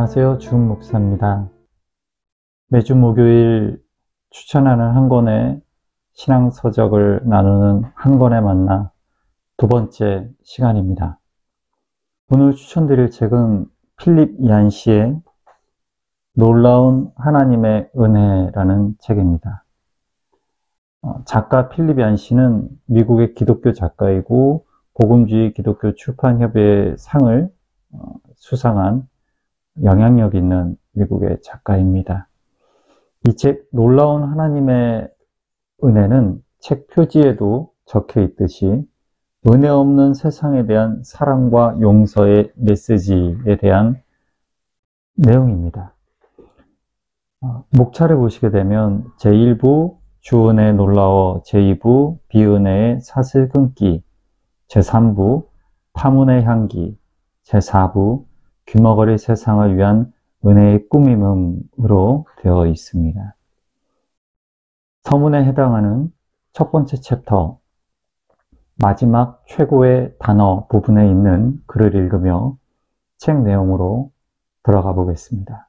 안녕하세요. 주은 목사입니다. 매주 목요일 추천하는 한 권의 신앙서적을 나누는 한 권에 만나 두 번째 시간입니다. 오늘 추천드릴 책은 필립 얀시의 놀라운 하나님의 은혜라는 책입니다. 작가 필립 얀시는 미국의 기독교 작가이고 복음주의 기독교 출판협회의 상을 수상한 영향력 있는 미국의 작가입니다. 이 책 놀라운 하나님의 은혜는 책 표지에도 적혀 있듯이 은혜 없는 세상에 대한 사랑과 용서의 메시지에 대한 내용입니다. 목차를 보시게 되면 제1부 주은혜 놀라워, 제2부 비은혜의 사슬 끊기, 제3부 파문의 향기, 제4부 귀머거리 세상을 위한 은혜의 꾸밈음으로 되어 있습니다. 서문에 해당하는 첫 번째 챕터 마지막 최고의 단어 부분에 있는 글을 읽으며 책 내용으로 들어가 보겠습니다.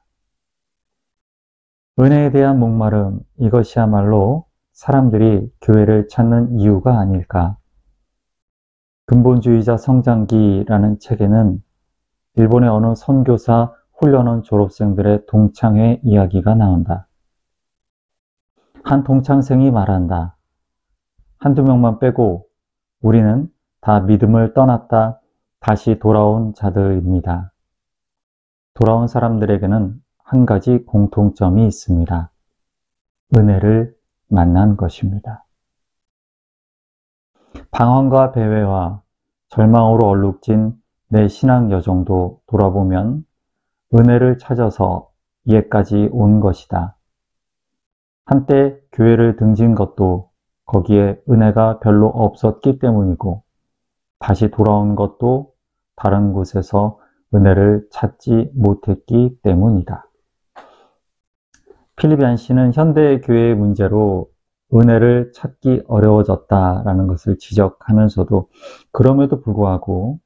은혜에 대한 목마름, 이것이야말로 사람들이 교회를 찾는 이유가 아닐까. 근본주의자 성장기라는 책에는 일본의 어느 선교사 훈련원 졸업생들의 동창회 이야기가 나온다. 한 동창생이 말한다. 한두 명만 빼고 우리는 다 믿음을 떠났다 다시 돌아온 자들입니다. 돌아온 사람들에게는 한 가지 공통점이 있습니다. 은혜를 만난 것입니다. 방황과 배회와 절망으로 얼룩진 내 신앙 여정도 돌아보면 은혜를 찾아서 이에까지 온 것이다. 한때 교회를 등진 것도 거기에 은혜가 별로 없었기 때문이고 다시 돌아온 것도 다른 곳에서 은혜를 찾지 못했기 때문이다. 필립 얀시는 현대 교회의 문제로 은혜를 찾기 어려워졌다라는 것을 지적하면서도 그럼에도 불구하고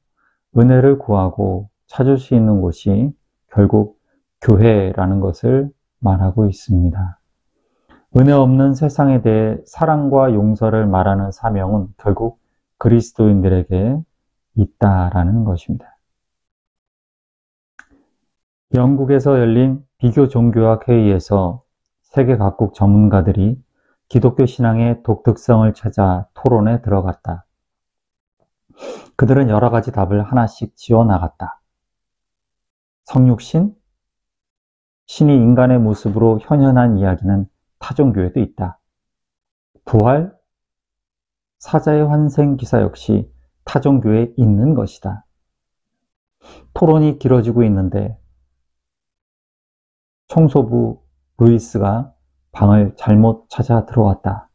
은혜를 구하고 찾을 수 있는 곳이 결국 교회라는 것을 말하고 있습니다. 은혜 없는 세상에 대해 사랑과 용서를 말하는 사명은 결국 그리스도인들에게 있다라는 것입니다. 영국에서 열린 비교 종교학 회의에서 세계 각국 전문가들이 기독교 신앙의 독특성을 찾아 토론에 들어갔다. 그들은 여러 가지 답을 하나씩 지어나갔다. 성육신? 신이 인간의 모습으로 현현한 이야기는 타종교에도 있다. 부활? 사자의 환생 기사 역시 타종교에 있는 것이다. 토론이 길어지고 있는데 청소부 루이스가 방을 잘못 찾아 들어왔다.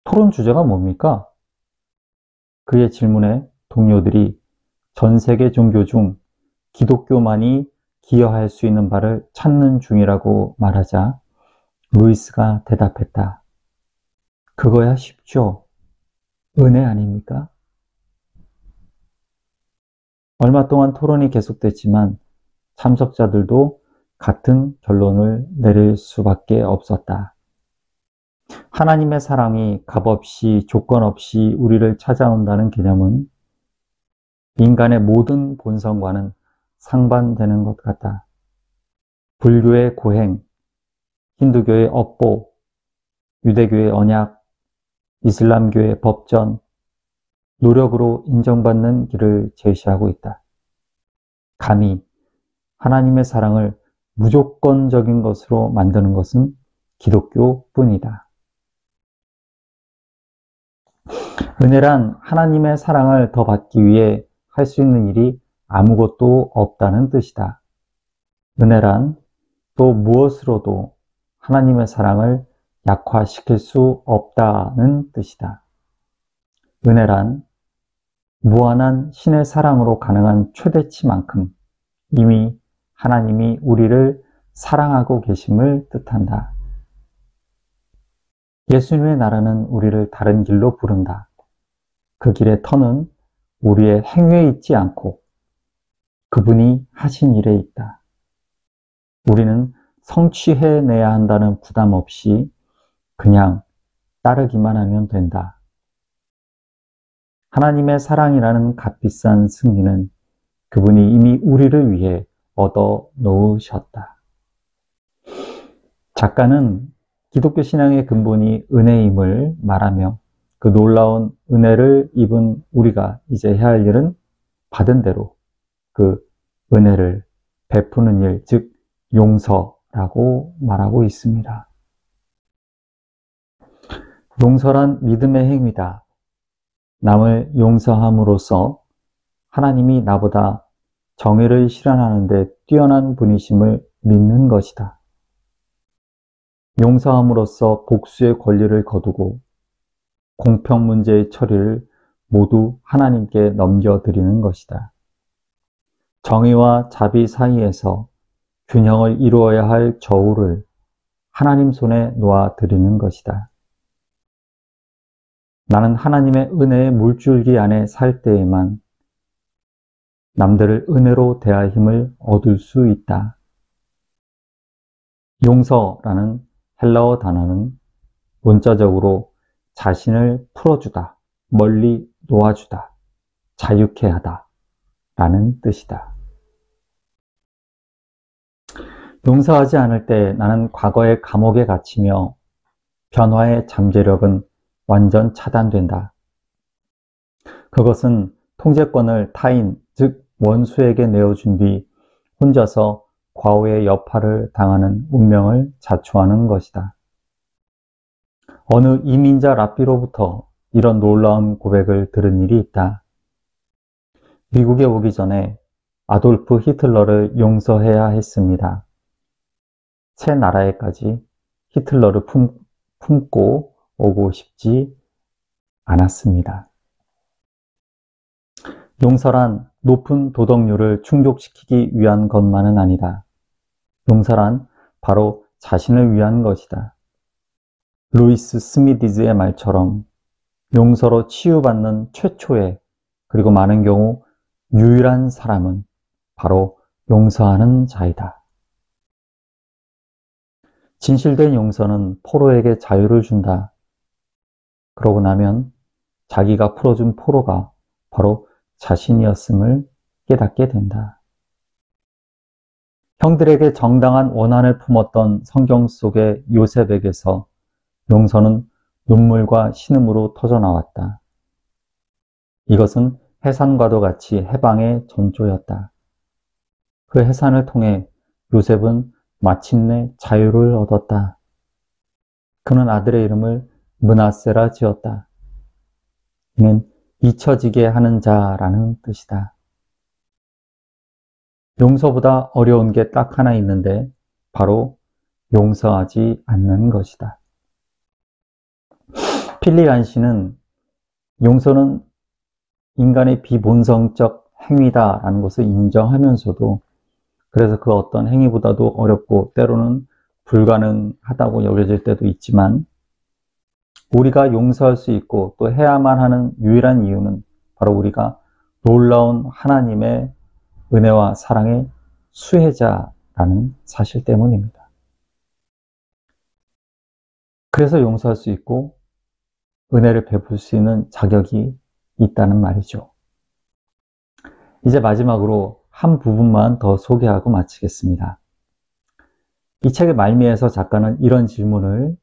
토론 주제가 뭡니까? 그의 질문에 동료들이 전 세계 종교 중 기독교만이 기여할 수 있는 바를 찾는 중이라고 말하자 루이스가 대답했다. 그거야 쉽죠. 은혜 아닙니까? 얼마 동안 토론이 계속됐지만 참석자들도 같은 결론을 내릴 수밖에 없었다. 하나님의 사랑이 값없이 조건 없이 우리를 찾아온다는 개념은 인간의 모든 본성과는 상반되는 것 같다. 불교의 고행, 힌두교의 업보, 유대교의 언약, 이슬람교의 법전, 노력으로 인정받는 길을 제시하고 있다. 감히 하나님의 사랑을 무조건적인 것으로 만드는 것은 기독교뿐이다. 은혜란 하나님의 사랑을 더 받기 위해 할 수 있는 일이 아무것도 없다는 뜻이다. 은혜란 또 무엇으로도 하나님의 사랑을 약화시킬 수 없다는 뜻이다. 은혜란 무한한 신의 사랑으로 가능한 최대치만큼 이미 하나님이 우리를 사랑하고 계심을 뜻한다. 예수님의 나라는 우리를 다른 길로 부른다. 그 길의 터는 우리의 행위에 있지 않고 그분이 하신 일에 있다. 우리는 성취해내야 한다는 부담 없이 그냥 따르기만 하면 된다. 하나님의 사랑이라는 값비싼 승리는 그분이 이미 우리를 위해 얻어 놓으셨다. 작가는 기독교 신앙의 근본이 은혜임을 말하며 그 놀라운 은혜를 입은 우리가 이제 해야 할 일은 받은 대로 그 은혜를 베푸는 일, 즉 용서라고 말하고 있습니다. 용서란 믿음의 행위다. 남을 용서함으로써 하나님이 나보다 정의를 실현하는 데 뛰어난 분이심을 믿는 것이다. 용서함으로써 복수의 권리를 거두고 공평 문제의 처리를 모두 하나님께 넘겨드리는 것이다. 정의와 자비 사이에서 균형을 이루어야 할 저울을 하나님 손에 놓아드리는 것이다. 나는 하나님의 은혜의 물줄기 안에 살 때에만 남들을 은혜로 대할 힘을 얻을 수 있다. 용서라는 헬라어 단어는 문자적으로 자신을 풀어주다, 멀리 놓아주다, 자유케 하다 라는 뜻이다. 용서하지 않을 때 나는 과거의 감옥에 갇히며 변화의 잠재력은 완전 차단된다. 그것은 통제권을 타인, 즉 원수에게 내어준 뒤 혼자서 과오의 여파를 당하는 운명을 자초하는 것이다. 어느 이민자 랍비로부터 이런 놀라운 고백을 들은 일이 있다. 미국에 오기 전에 아돌프 히틀러를 용서해야 했습니다. 새 나라에까지 히틀러를 품고 오고 싶지 않았습니다. 용서란 높은 도덕률을 충족시키기 위한 것만은 아니다. 용서란 바로 자신을 위한 것이다. 루이스 스미디즈의 말처럼 용서로 치유받는 최초의 그리고 많은 경우 유일한 사람은 바로 용서하는 자이다. 진실된 용서는 포로에게 자유를 준다. 그러고 나면 자기가 풀어준 포로가 바로 자신이었음을 깨닫게 된다. 형들에게 정당한 원한을 품었던 성경 속의 요셉에게서 용서는 눈물과 신음으로 터져나왔다. 이것은 해산과도 같이 해방의 전조였다. 그 해산을 통해 요셉은 마침내 자유를 얻었다. 그는 아들의 이름을 므낫세라 지었다. 이는 잊혀지게 하는 자라는 뜻이다. 용서보다 어려운 게 딱 하나 있는데 바로 용서하지 않는 것이다. 필리 간시는 용서는 인간의 비본성적 행위다라는 것을 인정하면서도 그래서 그 어떤 행위보다도 어렵고 때로는 불가능하다고 여겨질 때도 있지만 우리가 용서할 수 있고 또 해야만 하는 유일한 이유는 바로 우리가 놀라운 하나님의 은혜와 사랑의 수혜자라는 사실 때문입니다. 그래서 용서할 수 있고 은혜를 베풀 수 있는 자격이 있다는 말이죠. 이제 마지막으로 한 부분만 더 소개하고 마치겠습니다. 이 책의 말미에서 작가는 이런 질문을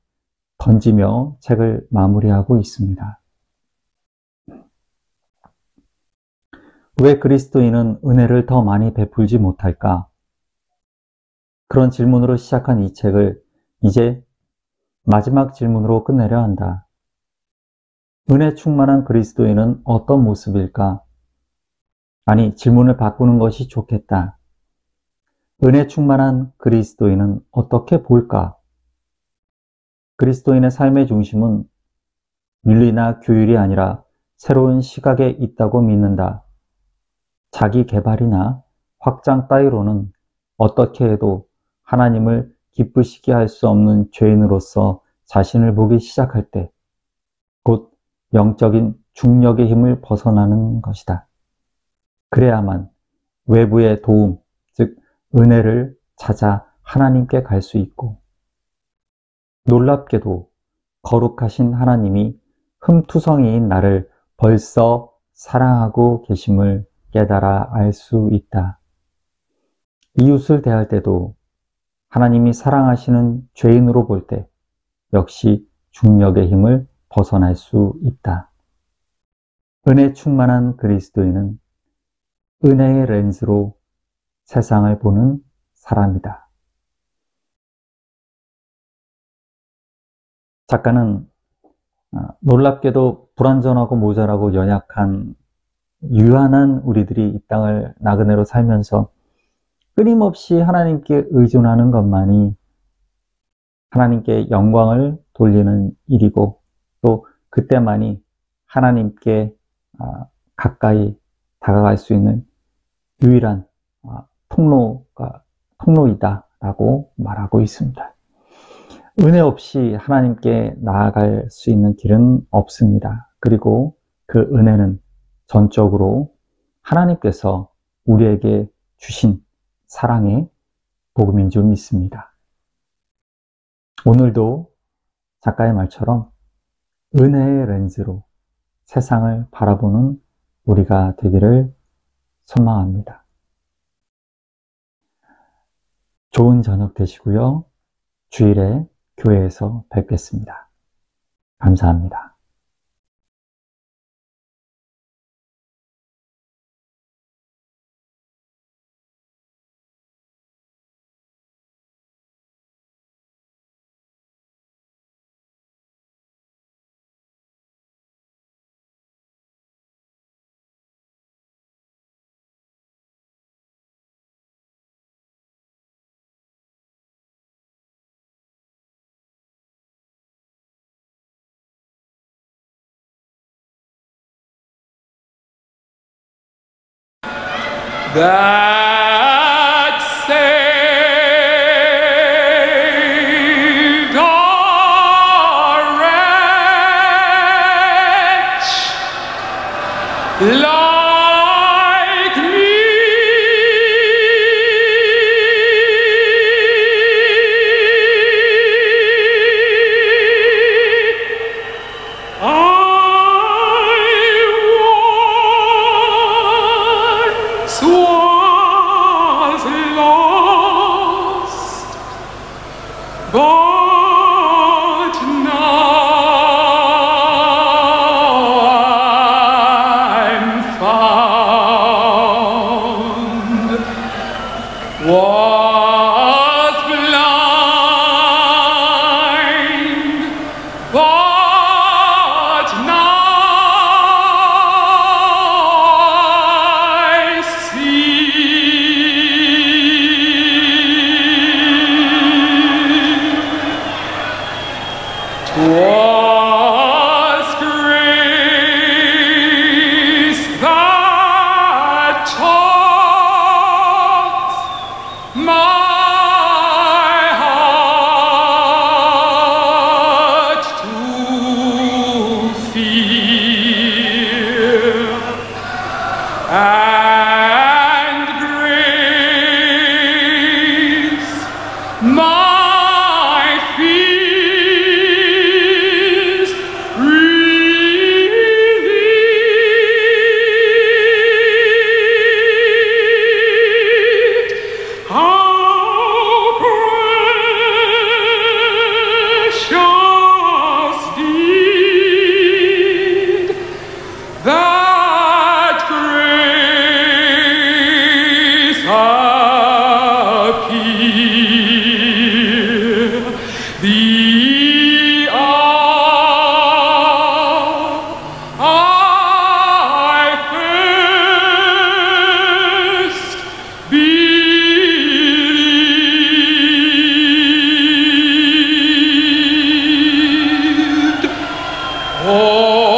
던지며 책을 마무리하고 있습니다. 왜 그리스도인은 은혜를 더 많이 베풀지 못할까? 그런 질문으로 시작한 이 책을 이제 마지막 질문으로 끝내려 한다. 은혜 충만한 그리스도인은 어떤 모습일까? 아니, 질문을 바꾸는 것이 좋겠다. 은혜 충만한 그리스도인은 어떻게 볼까? 그리스도인의 삶의 중심은 윤리나 규율이 아니라 새로운 시각에 있다고 믿는다. 자기 개발이나 확장 따위로는 어떻게 해도 하나님을 기쁘시게 할 수 없는 죄인으로서 자신을 보기 시작할 때, 곧 영적인 중력의 힘을 벗어나는 것이다. 그래야만 외부의 도움, 즉 은혜를 찾아 하나님께 갈 수 있고, 놀랍게도 거룩하신 하나님이 흠투성이인 나를 벌써 사랑하고 계심을 깨달아 알 수 있다. 이웃을 대할 때도 하나님이 사랑하시는 죄인으로 볼 때 역시 중력의 힘을 벗어날 수 있다. 은혜 충만한 그리스도인은 은혜의 렌즈로 세상을 보는 사람이다. 작가는 놀랍게도 불완전하고 모자라고 연약한 유한한 우리들이 이 땅을 나그네로 살면서 끊임없이 하나님께 의존하는 것만이 하나님께 영광을 돌리는 일이고, 또 그때만이 하나님께 가까이 다가갈 수 있는 유일한 통로이다라고 말하고 있습니다. 은혜 없이 하나님께 나아갈 수 있는 길은 없습니다. 그리고 그 은혜는 전적으로 하나님께서 우리에게 주신 사랑의 복음인 줄 믿습니다. 오늘도 작가의 말처럼 은혜의 렌즈로 세상을 바라보는 우리가 되기를 소망합니다. 좋은 저녁 되시고요. 주일에 교회에서 뵙겠습니다. 감사합니다. That saved a wretch like me. Was lost, but now I'm found. Was blind, but now I see. 'Twas grace that taught my heart to fear, and grace my fears relieved. How precious did that grace appear the hour I first believed. Oh,